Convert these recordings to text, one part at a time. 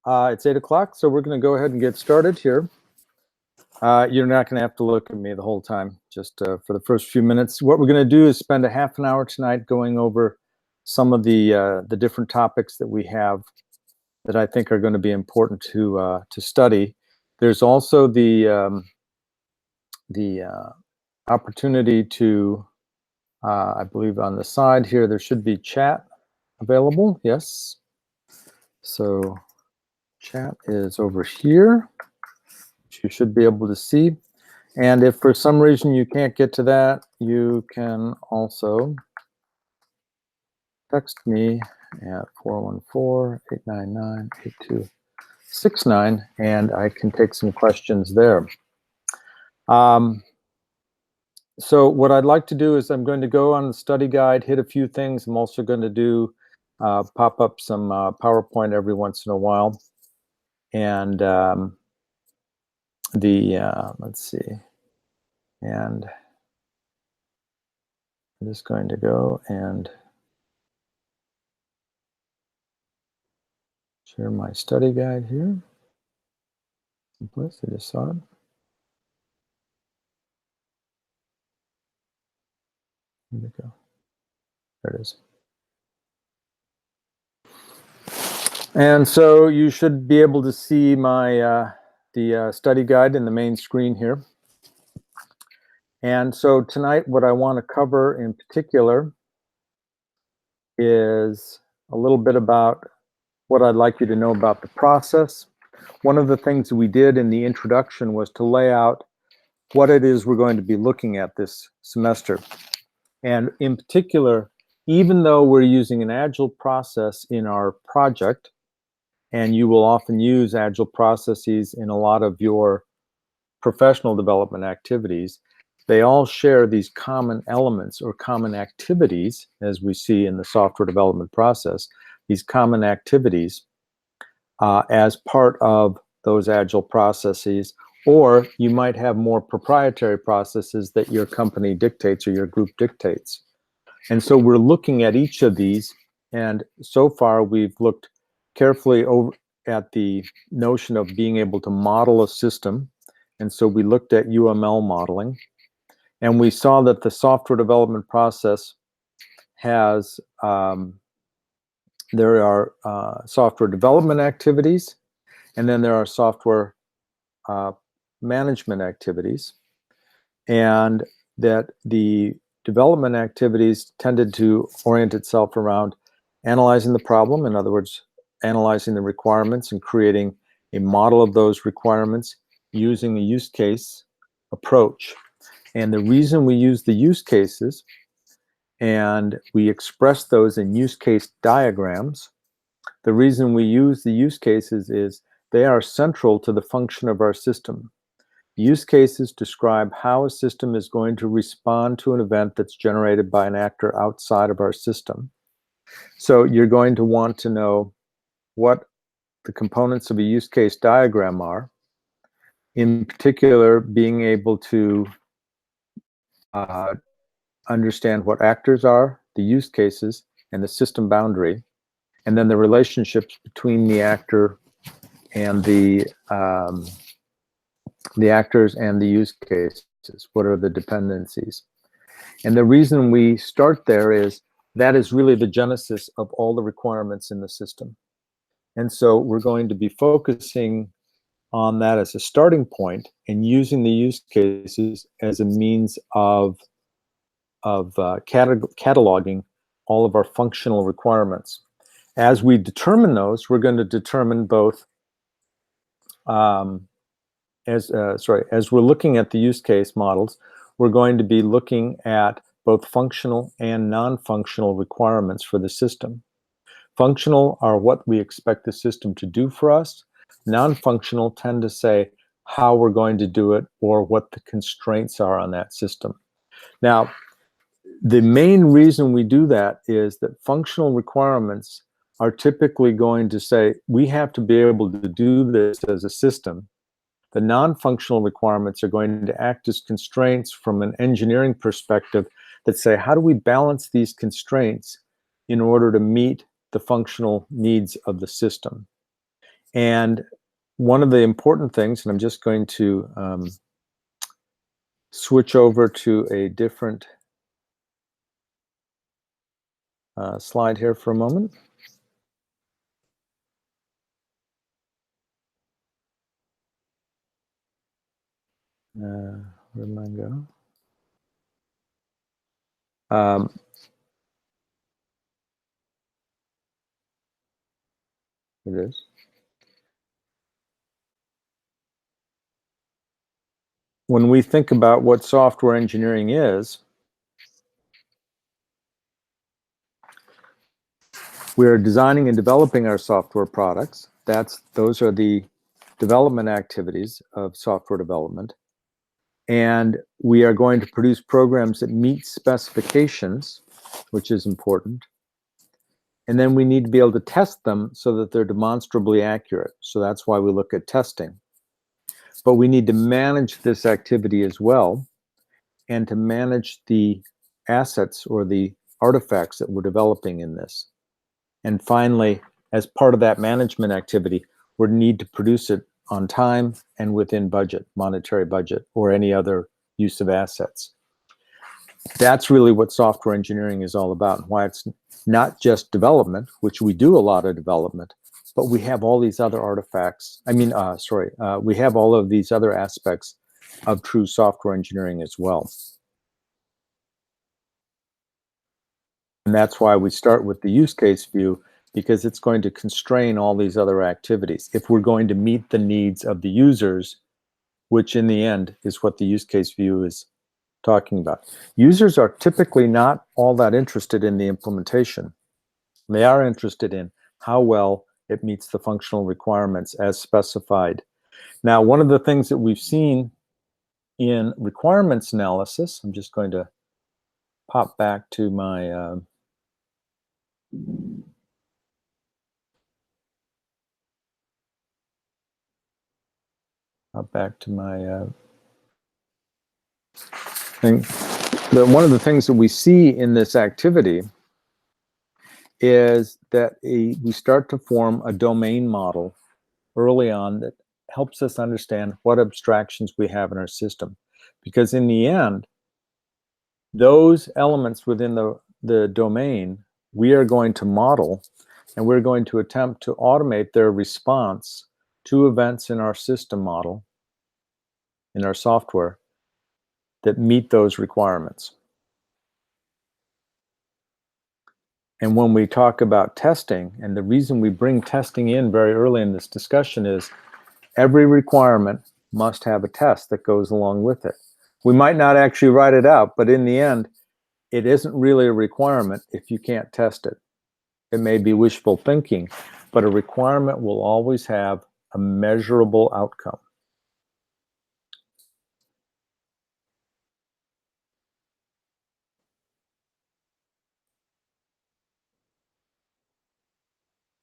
It's 8 o'clock, so we're going to go ahead and get started here. You're not going to have to look at me the whole time, just for the first few minutes. What we're going to do is spend a half an hour tonight going over some of the different topics that we have that I think are going to be important to study. There's also the opportunity to, I believe on the side here, there should be chat available. Yes. So chat is over here, which you should be able to see. And if for some reason you can't get to that, you can also text me at 414-899-8269, and I can take some questions there. So what I'd like to do is I'm going to go on the study guide, hit a few things. I'm also going to do pop up some PowerPoint every once in a while. And let's see. And I'm just going to go and share my study guide here. Someplace, I just saw it. Here we go. There it is. And so you should be able to see my the study guide in the main screen here. And so tonight, what I want to cover in particular is a little bit about what I'd like you to know about the process. One of the things we did in the introduction was to lay out what it is we're going to be looking at this semester. And in particular, even though we're using an agile process in our project, and you will often use agile processes in a lot of your professional development activities, they all share these common elements or common activities, as we see in the software development process, these common activities as part of those agile processes, or you might have more proprietary processes that your company dictates or your group dictates. And so we're looking at each of these, and so far we've looked carefully over at the notion of being able to model a system. And so we looked at UML modeling, and we saw that the software development process has, there are software development activities, and then there are software management activities, and that the development activities tended to orient itself around analyzing the problem, in other words, analyzing the requirements and creating a model of those requirements using a use case approach. And the reason we use the use cases and we express those in use case diagrams, the reason we use the use cases is they are central to the function of our system. Use cases describe how a system is going to respond to an event that's generated by an actor outside of our system. So you're going to want to know what the components of a use case diagram are. In particular, being able to understand what actors are, the use cases, and the system boundary, and then the relationships between the actor and the actors and the use cases. What are the dependencies? And the reason we start there is that is really the genesis of all the requirements in the system. And so we're going to be focusing on that as a starting point and using the use cases as a means of cataloging all of our functional requirements. As we determine those, we're going to determine both as we're looking at the use case models, we're going to be looking at both functional and non-functional requirements for the system. Functional are what we expect the system to do for us. Non-functional tend to say how we're going to do it or what the constraints are on that system. Now, the main reason we do that is that functional requirements are typically going to say, we have to be able to do this as a system. The non-functional requirements are going to act as constraints from an engineering perspective that say, how do we balance these constraints in order to meet the functional needs of the system? And one of the important things, and I'm just going to switch over to a different slide here for a moment. Where did mine go? It is. When we think about what software engineering is, we are designing and developing our software products. Those are the development activities of software development. And we are going to produce programs that meet specifications, which is important. And then we need to be able to test them so that they're demonstrably accurate. So that's why we look at testing. But we need to manage this activity as well, and to manage the assets or the artifacts that we're developing in this. And finally, as part of that management activity, we need to produce it on time and within budget, monetary budget, or any other use of assets. That's really what software engineering is all about, and why it's not just development, which we do a lot of development, but we have all these other artifacts. We have all of these other aspects of true software engineering as well. And that's why we start with the use case view, because it's going to constrain all these other activities if we're going to meet the needs of the users, which in the end is what the use case view is talking about. Users are typically not all that interested in the implementation. They are interested in how well it meets the functional requirements as specified. Now, one of the things that we've seen in requirements analysis, I'm just going to pop back to my thing. One of the things that we see in this activity is that we start to form a domain model early on that helps us understand what abstractions we have in our system. Because in the end, those elements within the domain, we are going to model, and we're going to attempt to automate their response to events in our system model, in our software, that meet those requirements. And when we talk about testing, and the reason we bring testing in very early in this discussion is every requirement must have a test that goes along with it. We might not actually write it out, but in the end, it isn't really a requirement if you can't test it. It may be wishful thinking, but a requirement will always have a measurable outcome.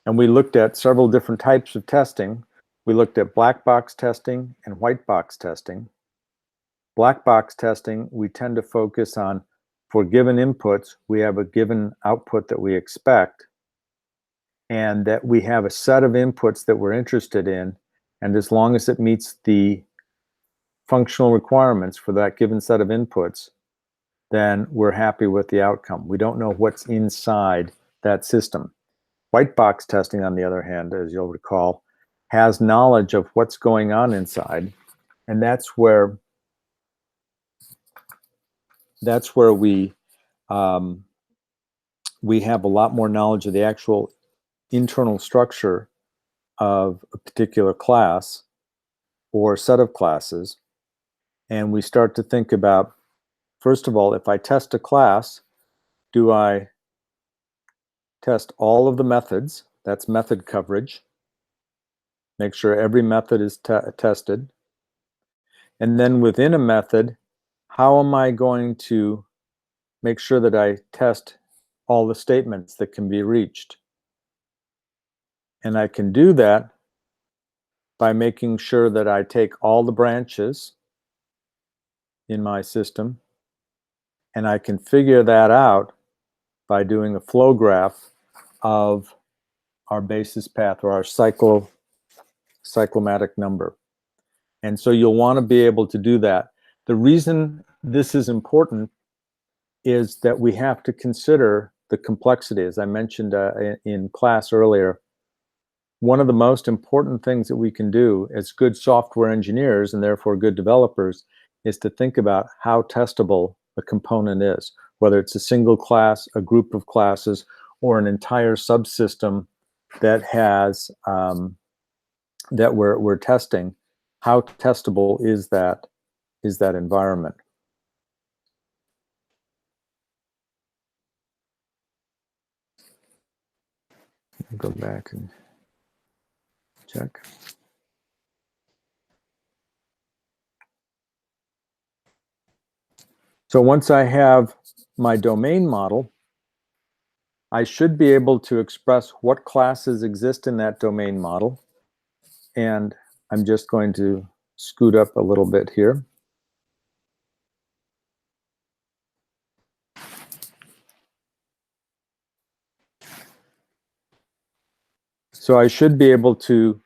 And we looked at several different types of testing. We looked at black box testing and white box testing. Black box testing, we tend to focus on, for given inputs, we have a given output that we expect, and that we have a set of inputs that we're interested in, and as long as it meets the functional requirements for that given set of inputs, then we're happy with the outcome. We don't know what's inside that system. White box testing, on the other hand, as you'll recall, has knowledge of what's going on inside, and that's where we have a lot more knowledge of the actual internal structure of a particular class or set of classes. And we start to think about, first of all, if I test a class, do I test all of the methods? That's method coverage. Make sure every method is tested. And then within a method, how am I going to make sure that I test all the statements that can be reached? And I can do that by making sure that I take all the branches in my system, and I can figure that out by doing a flow graph of our basis path, or our cycle cyclomatic number. And so you'll want to be able to do that. The reason this is important is that we have to consider the complexity. As I mentioned in class earlier, one of the most important things that we can do as good software engineers and therefore good developers is to think about how testable a component is, whether it's a single class, a group of classes, or an entire subsystem that has that we're testing. How testable is that environment? I'll go back and check. So once I have my domain model, I should be able to express what classes exist in that domain model. And I'm just going to scoot up a little bit here. So I should be able to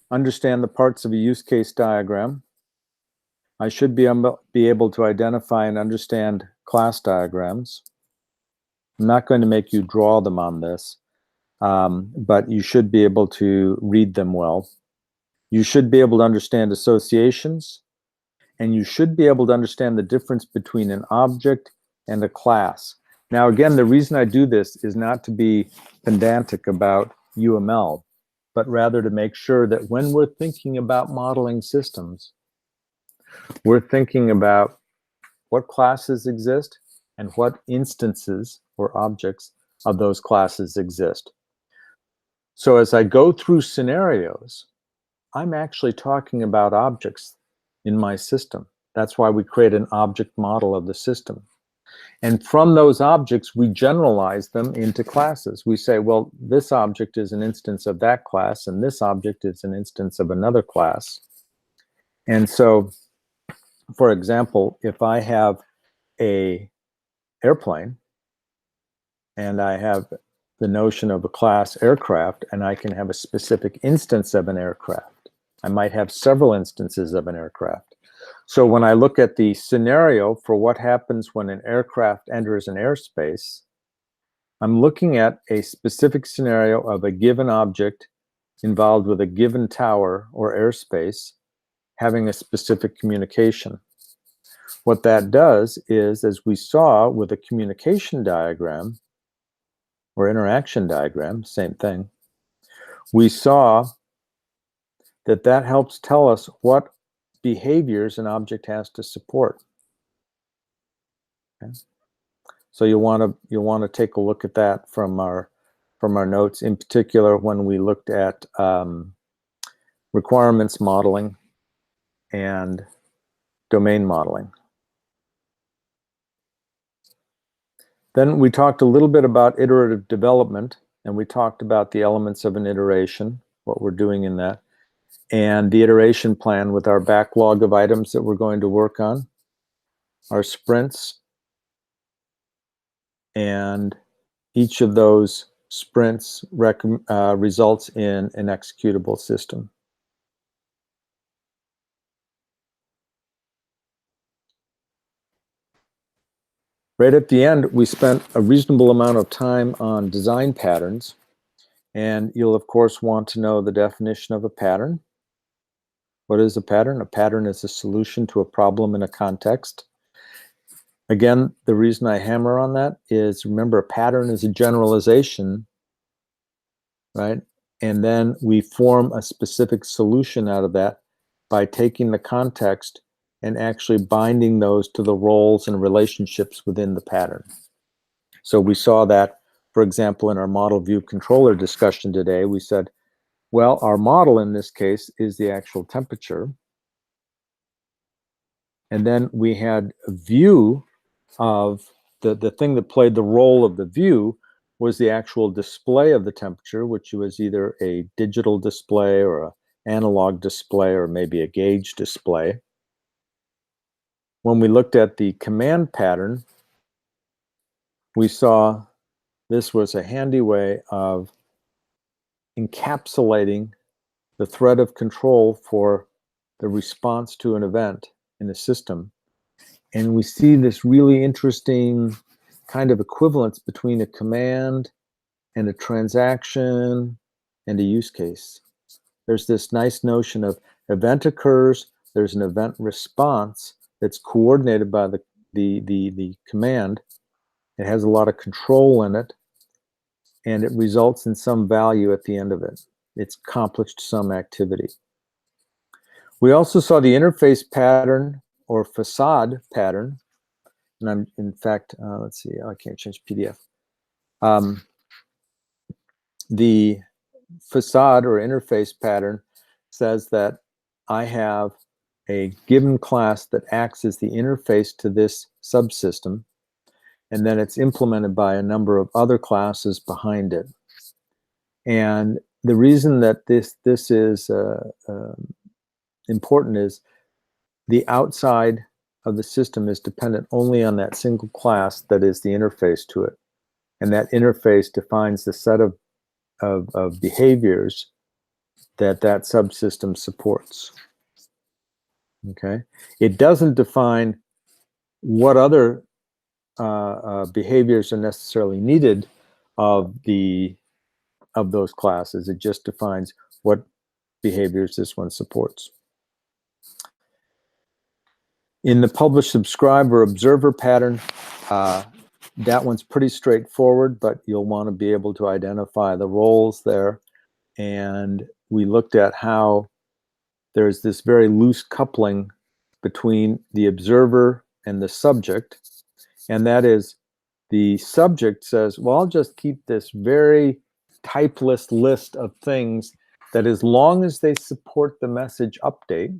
understand the parts of a use case diagram. I should be able to identify and understand class diagrams. I'm not going to make you draw them on this, but you should be able to read them well. You should be able to understand associations, and you should be able to understand the difference between an object and a class. Now, again, the reason I do this is not to be pedantic about UML, but rather to make sure that when we're thinking about modeling systems, we're thinking about what classes exist and what instances or objects of those classes exist. So as I go through scenarios, I'm actually talking about objects in my system. That's why we create an object model of the system. And from those objects, we generalize them into classes. We say, well, this object is an instance of that class, and this object is an instance of another class. And so, for example, if I have an airplane, and I have the notion of a class aircraft, and I can have a specific instance of an aircraft. I might have several instances of an aircraft. So when I look at the scenario for what happens when an aircraft enters an airspace, I'm looking at a specific scenario of a given object involved with a given tower or airspace having a specific communication. What that does is, as we saw with a communication diagram or interaction diagram, same thing, we saw that that helps tell us what behaviors an object has to support. Okay? So you'll want to take a look at that from our notes, in particular when we looked at requirements modeling and domain modeling. Then we talked a little bit about iterative development, and we talked about the elements of an iteration, what we're doing in that, and the iteration plan with our backlog of items that we're going to work on, our sprints, and each of those sprints results in an executable system. Right at the end, we spent a reasonable amount of time on design patterns, and you'll of course want to know the definition of a pattern. What is a pattern? A pattern is a solution to a problem in a context. Again, the reason I hammer on that is, remember, a pattern is a generalization, right? And then we form a specific solution out of that by taking the context and actually binding those to the roles and relationships within the pattern. So we saw that, for example, in our model view controller discussion today. We said, well, our model in this case is the actual temperature. And then we had a view of the thing that played the role of the view was the actual display of the temperature, which was either a digital display or an analog display or maybe a gauge display. When we looked at the command pattern, we saw this was a handy way of encapsulating the thread of control for the response to an event in a system. And we see this really interesting kind of equivalence between a command and a transaction and a use case. There's this nice notion of event occurs, there's an event response that's coordinated by the command. It has a lot of control in it, and it results in some value at the end of it. It's accomplished some activity. We also saw the interface pattern or facade pattern. And I'm, in fact, let's see, I can't change PDF. The facade or interface pattern says that I have a given class that acts as the interface to this subsystem, and then it's implemented by a number of other classes behind it. And the reason that this is important is the outside of the system is dependent only on that single class that is the interface to it. And that interface defines the set of behaviors that subsystem supports. Okay, it doesn't define what other behaviors are necessarily needed of those classes. It just defines what behaviors this one supports. In the publish, subscribe, or observer pattern, that one's pretty straightforward, but you'll want to be able to identify the roles there. And we looked at how there's this very loose coupling between the observer and the subject. And that is, the subject says, well, I'll just keep this very typeless list of things that as long as they support the message update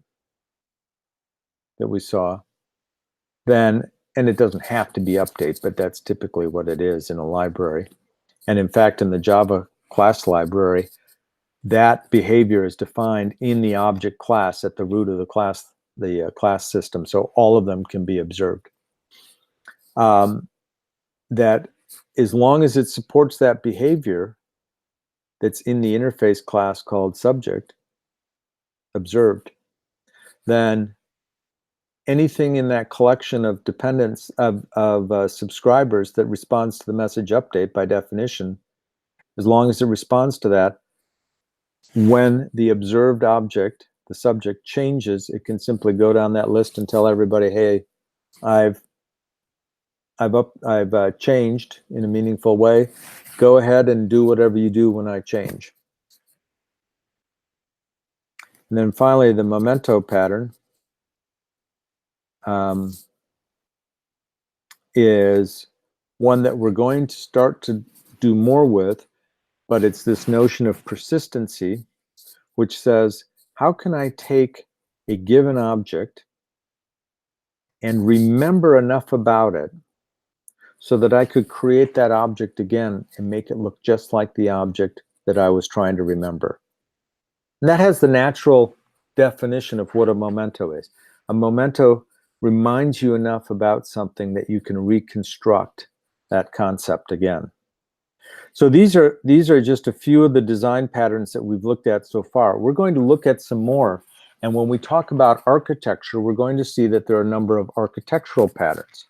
that we saw, then, and it doesn't have to be updates, but that's typically what it is in a library. And in fact, in the Java class library, that behavior is defined in the object class at the root of the class system. So all of them can be observed. That as long as it supports that behavior that's in the interface class called subject, observed, then anything in that collection of dependents of subscribers that responds to the message update, by definition, as long as it responds to that, when the observed object, the subject, changes, it can simply go down that list and tell everybody, hey, I've changed in a meaningful way. Go ahead and do whatever you do when I change. And then finally, the memento pattern is one that we're going to start to do more with, but it's this notion of persistency, which says, how can I take a given object and remember enough about it so that I could create that object again and make it look just like the object that I was trying to remember. And that has the natural definition of what a memento is. A memento reminds you enough about something that you can reconstruct that concept again. So these are just a few of the design patterns that we've looked at so far. We're going to look at some more. And when we talk about architecture, we're going to see that there are a number of architectural patterns.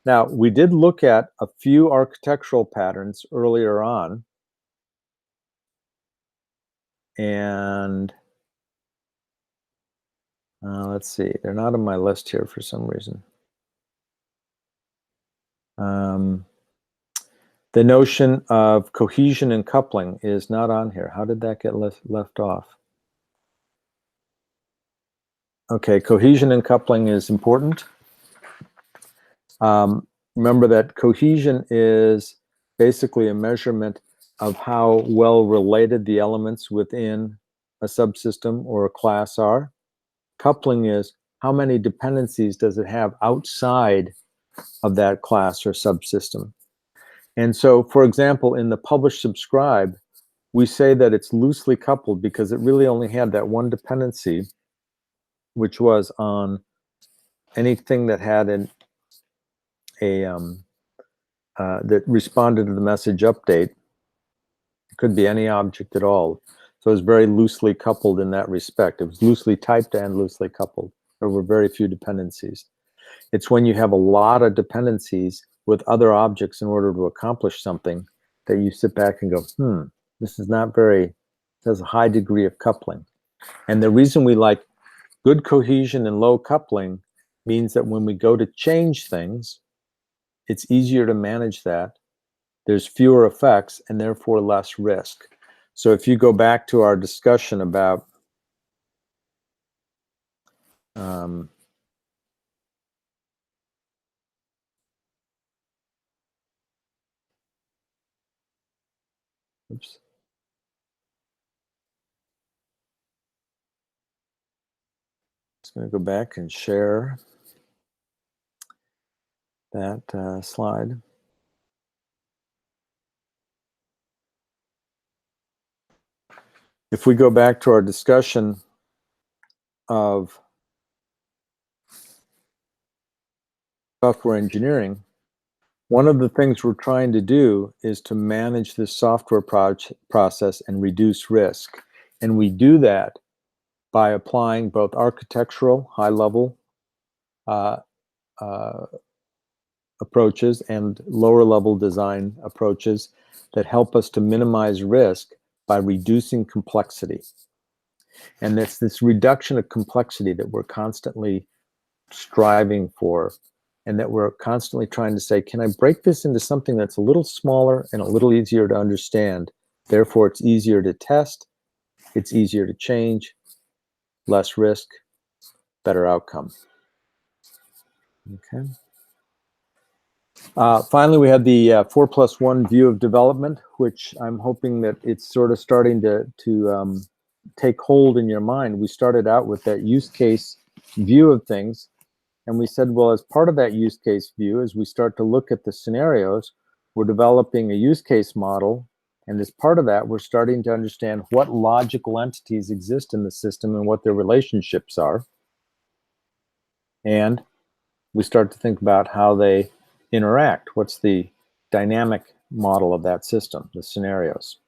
Now, we did look at a few architectural patterns earlier on. And let's see, they're not on my list here for some reason. The notion of cohesion and coupling is not on here. How did that get left off? Okay, cohesion and coupling is important. Remember that cohesion is basically a measurement of how well related the elements within a subsystem or a class are. Coupling is how many dependencies does it have outside of that class or subsystem. And so, for example, in the publish subscribe, we say that it's loosely coupled because it really only had that one dependency, which was on anything that had that responded to the message update. It could be any object at all. So it was very loosely coupled in that respect. It was loosely typed and loosely coupled. There were very few dependencies. It's when you have a lot of dependencies with other objects in order to accomplish something that you sit back and go, this is not very, it has a high degree of coupling. And the reason we like good cohesion and low coupling means that when we go to change things, it's easier to manage that. There's fewer effects and therefore less risk. So if you go back to our discussion about oops. Just going to go back and share that slide. If we go back to our discussion of software engineering, one of the things we're trying to do is to manage this software process and reduce risk. And we do that by applying both architectural, high-level approaches and lower-level design approaches that help us to minimize risk by reducing complexity. And it's this reduction of complexity that we're constantly striving for, and that we're constantly trying to say, can I break this into something that's a little smaller and a little easier to understand? Therefore, it's easier to test, it's easier to change, less risk, better outcome. Okay. Finally, we had the 4+1 view of development, which I'm hoping that it's sort of starting to take hold in your mind. We started out with that use case view of things, and we said, well, as part of that use case view, as we start to look at the scenarios, we're developing a use case model, and as part of that, we're starting to understand what logical entities exist in the system and what their relationships are. And we start to think about how they interact. What's the dynamic model of that system, the scenarios?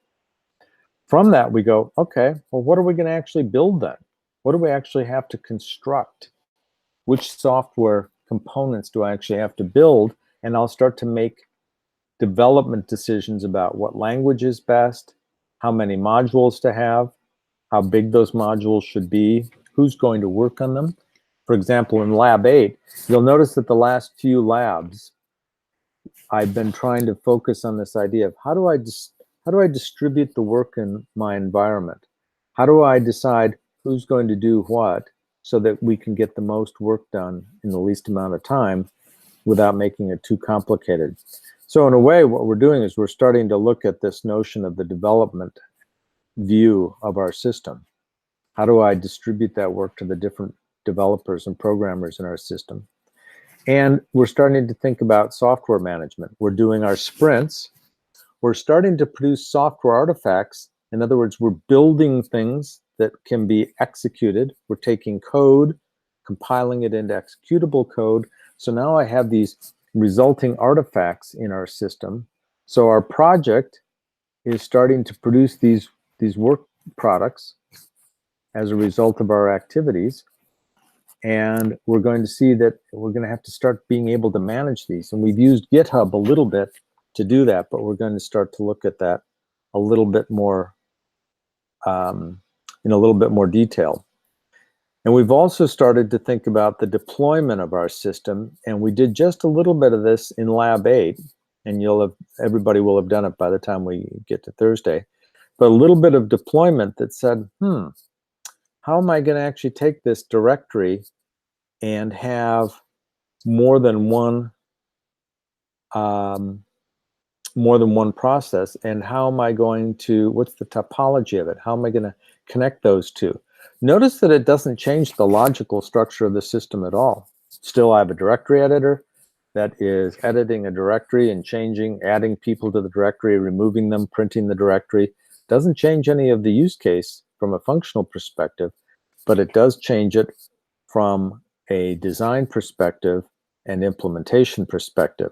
From that, we go, okay, well, what are we going to actually build then? What do we actually have to construct? Which software components do I actually have to build? And I'll start to make development decisions about what language is best, how many modules to have, how big those modules should be, who's going to work on them. For example, in Lab 8, you'll notice that the last few labs, I've been trying to focus on this idea of how do I distribute the work in my environment? How do I decide who's going to do what so that we can get the most work done in the least amount of time without making it too complicated? So in a way, what we're doing is we're starting to look at this notion of the development view of our system. How do I distribute that work to the different developers and programmers in our system? And we're starting to think about software management. We're doing our sprints. We're starting to produce software artifacts. In other words, we're building things that can be executed. We're taking code, compiling it into executable code. So now I have these resulting artifacts in our system. So our project is starting to produce these work products as a result of our activities. And we're going to see that we're going to have to start being able to manage these. And we've used GitHub a little bit to do that, but we're going to start to look at that a little bit more in a little bit more detail. And we've also started to think about the deployment of our system, and we did just a little bit of this in Lab 8, and everybody will have done it by the time we get to Thursday, but a little bit of deployment that said, how am I going to actually take this directory and have more than one process, and how am I going to, what's the topology of it? How am I going to connect those two? Notice that it doesn't change the logical structure of the system at all. Still, I have a directory editor that is editing a directory and changing, adding people to the directory, removing them, printing the directory. Doesn't change any of the use case from a functional perspective, but it does change it from a design perspective and implementation perspective.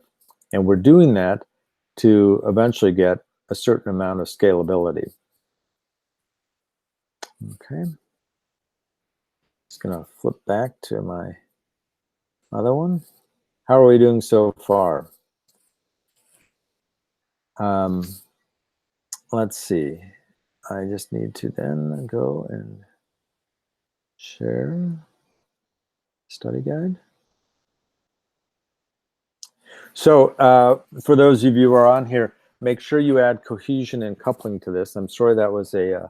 And we're doing that to eventually get a certain amount of scalability. Okay. Just gonna flip back to my other one. How are we doing so far? Let's see. I just need to then go and share study guide. So for those of you who are on here, make sure you add cohesion and coupling to this. I'm sorry that was a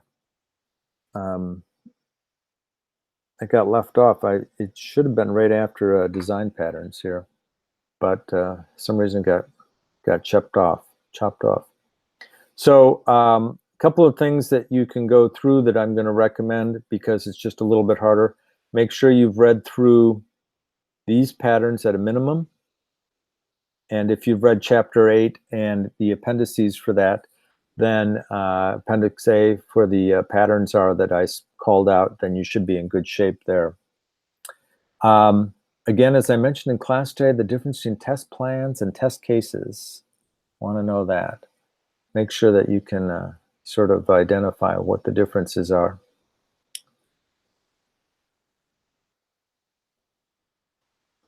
it got left off. It should have been right after design patterns here, but some reason got chopped off. So a couple of things that you can go through that I'm going to recommend because it's just a little bit harder. Make sure you've read through these patterns at a minimum. And if you've read chapter 8 and the appendices for that, then appendix A for the patterns are that I called out, then you should be in good shape there. Again, as I mentioned in class today, the difference between test plans and test cases. Want to know that. Make sure that you can sort of identify what the differences are.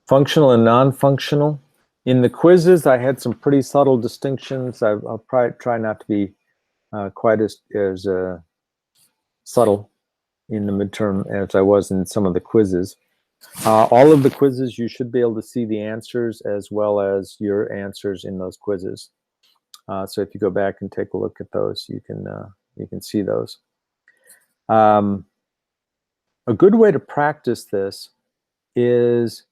Functional and non-functional. In the quizzes, I had some pretty subtle distinctions. I'll probably try not to be quite as subtle in the midterm as I was in some of the quizzes. All of the quizzes, you should be able to see the answers as well as your answers in those quizzes. So if you go back and take a look at those, you can see those. A good way to practice this is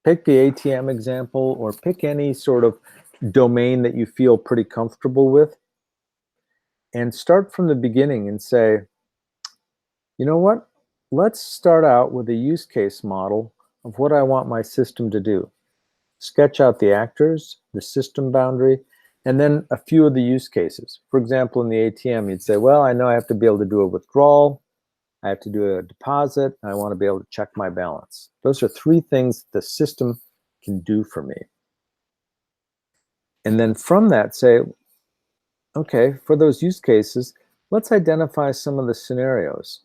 pick the ATM example or pick any sort of domain that you feel pretty comfortable with and start from the beginning and say, you know what? Let's start out with a use case model of what I want my system to do. Sketch out the actors, the system boundary, and then a few of the use cases. For example, in the ATM, you'd say, well, I know I have to be able to do a withdrawal, I have to do a deposit, and I want to be able to check my balance. Those are 3 things the system can do for me. And then from that, say, okay, for those use cases, let's identify some of the scenarios.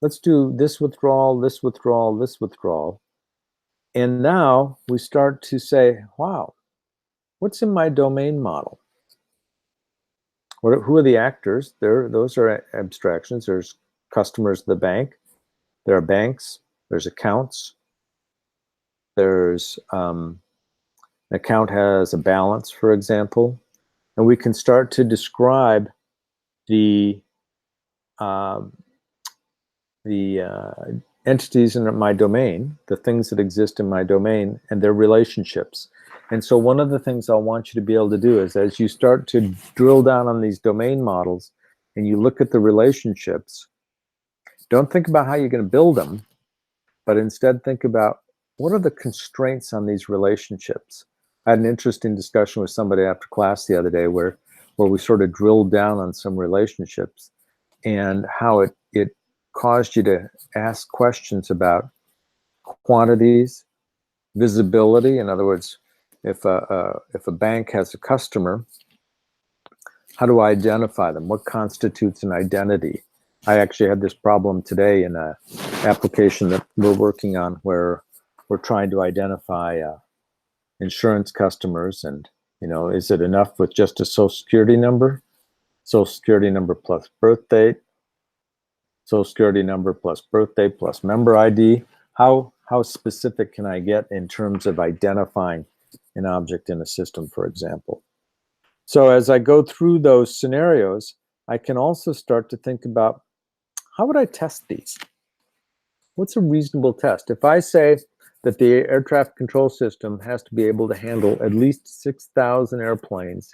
Let's do this withdrawal, this withdrawal, this withdrawal. And now we start to say, wow, what's in my domain model? Who are the actors? Those are abstractions. There's customers of the bank. There are banks. There's accounts. There's an account has a balance, for example. And we can start to describe the entities in my domain, the things that exist in my domain, and their relationships. And so one of the things I want you to be able to do is as you start to drill down on these domain models and you look at the relationships, don't think about how you're going to build them, but instead think about what are the constraints on these relationships. I had an interesting discussion with somebody after class the other day where we sort of drilled down on some relationships and how it caused you to ask questions about quantities, visibility. In other words, if a bank has a customer, how do I identify them? What constitutes an identity? I actually had this problem today in an application that we're working on where we're trying to identify insurance customers, and is it enough with just a social security number plus birth date, social security number plus birthday plus member ID? How specific can I get in terms of identifying an object in a system, for example? So as I go through those scenarios, I can also start to think about how would I test these? What's a reasonable test? If I say that the air traffic control system has to be able to handle at least 6,000 airplanes,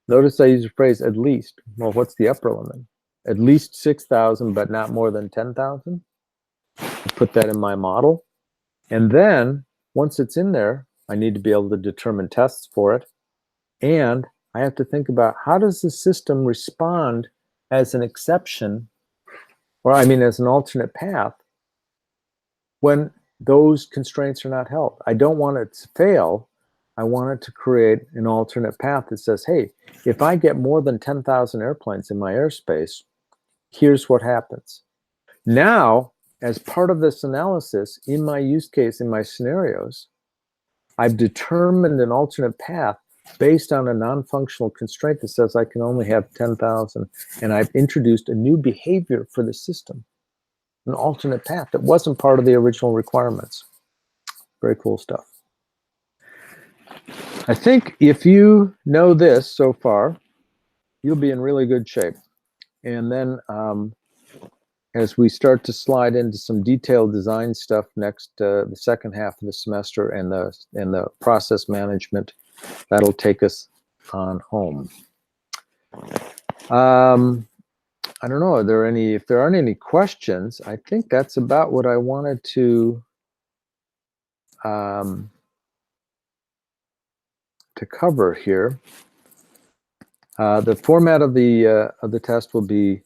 notice I use the phrase at least. Well, what's the upper limit? At least 6,000, but not more than 10,000. Put that in my model. And then once it's in there, I need to be able to determine tests for it. And I have to think about how does the system respond as an exception, or I mean as an alternate path, when those constraints are not held. I don't want it to fail. I want it to create an alternate path that says, hey, if I get more than 10,000 airplanes in my airspace, Here's what happens. Now, as part of this analysis, in my use case, in my scenarios, I've determined an alternate path based on a non-functional constraint that says I can only have 10,000, and I've introduced a new behavior for the system, an alternate path that wasn't part of the original requirements. Very cool stuff. I think if you know this so far, you'll be in really good shape. And then as we start to slide into some detailed design stuff next, the second half of the semester and the process management, that'll take us on home. I don't know, are there any, if there aren't any questions, I think that's about what I wanted to cover here. The format of the test will be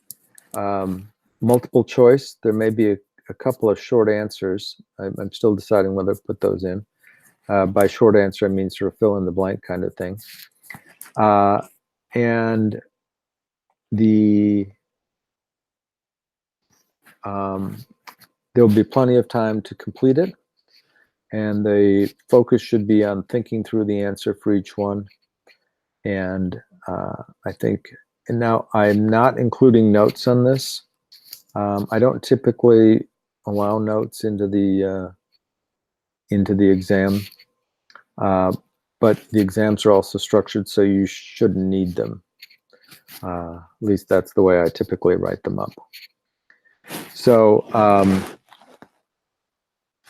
multiple choice. There may be a couple of short answers. I'm still deciding whether to put those in. By short answer, I mean sort of fill in the blank kind of thing. And there'll be plenty of time to complete it. And the focus should be on thinking through the answer for each one. And I think, and now I'm not including notes on this. I don't typically allow notes into the exam, but the exams are also structured so you shouldn't need them. At least that's the way I typically write them up. So,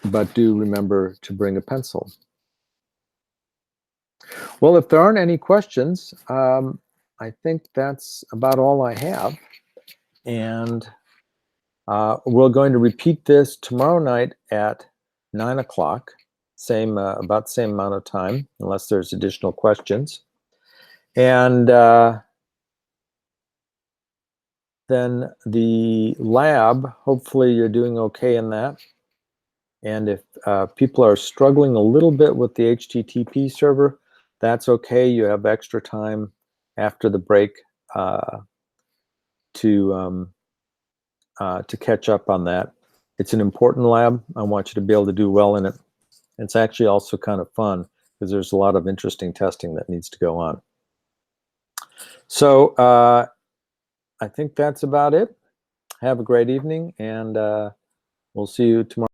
but do remember to bring a pencil. Well, if there aren't any questions, I think that's about all I have. And we're going to repeat this tomorrow night at 9 o'clock, about the same amount of time, unless there's additional questions. And then the lab, hopefully you're doing okay in that. And if people are struggling a little bit with the HTTP server, that's okay. You have extra time after the break to catch up on that. It's an important lab. I want you to be able to do well in it. It's actually also kind of fun because there's a lot of interesting testing that needs to go on. So I think that's about it. Have a great evening, and we'll see you tomorrow.